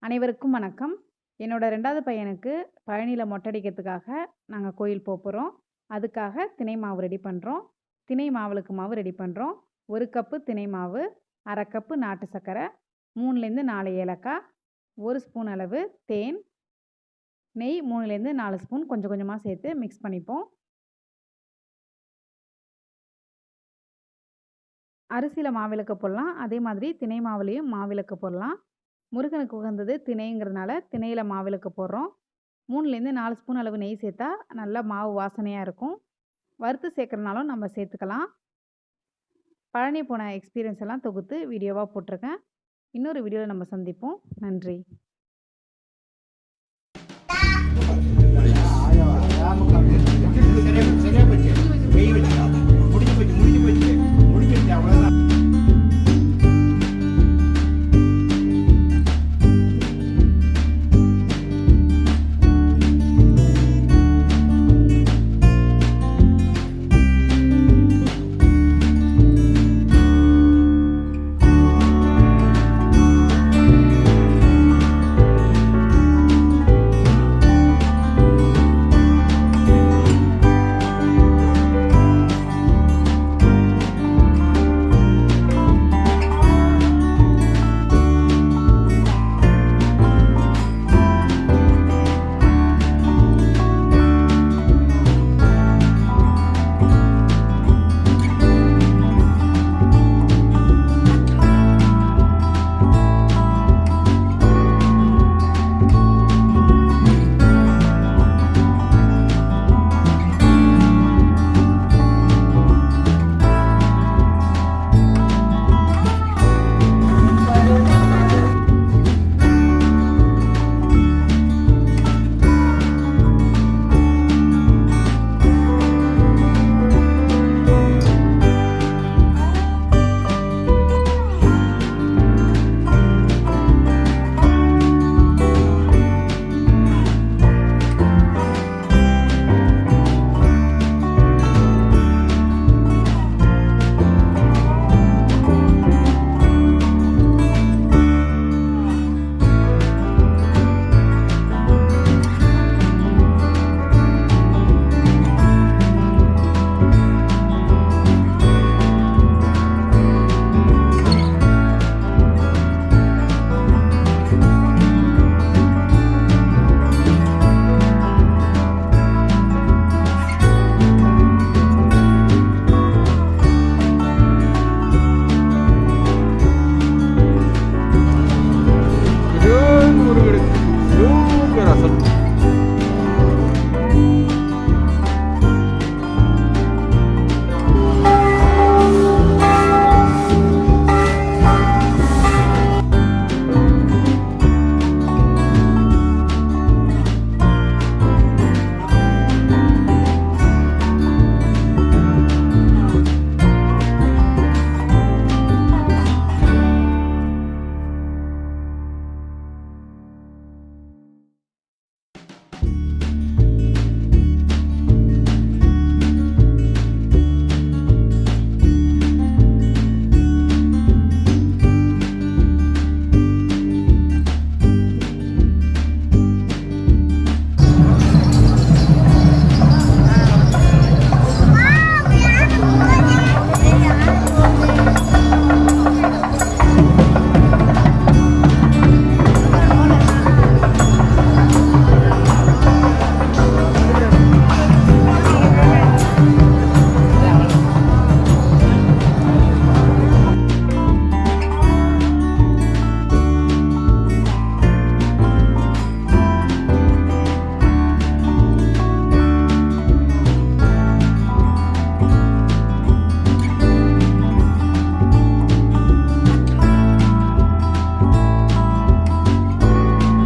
அனைவருக்கும் வணக்கம். என்னோட 2வது பையனுக்கு பழனியில மொட்டை அடிக்கிறதுக்காக நாங்க கோயில் போறோம். அதுக்காக திணை மாவு ரெடி பண்றோம். திணை மாவுளுக்கு மாவு ரெடி பண்றோம். 1 கப்பு திணை மாவு, 1/2 கப்பு நாட்டு சர்க்கரை, 3லேருந்து 4 ஏலக்காய், 1 ஸ்பூன் அளவு தேன், நெய் 3லேருந்து 4 ஸ்பூன் கொஞ்சம் கொஞ்சமா சேர்த்து மிக்ஸ் பண்ணிப்போம். அரிசியில மாவிளக்கு போடலாம். அதே மாதிரி திணை மாவுலயும் மாவிளக்கு போடலாம். முருகனுக்கு உகந்தது திணைங்கிறதுனால திணையில மாவிளக்கு போடுறோம். 3லேருந்து 4 ஸ்பூன் அளவு நெய் சேர்த்தா நல்லா மாவு வாசனையா இருக்கும். வறுத்து சேர்க்கறனாலும் நம்ம சேர்த்துக்கலாம். பழனி போன எக்ஸ்பீரியன்ஸ் எல்லாம் தொகுத்து வீடியோவா போட்டிருக்கேன். இன்னொரு வீடியோல நம்ம சந்திப்போம். நன்றி. Please.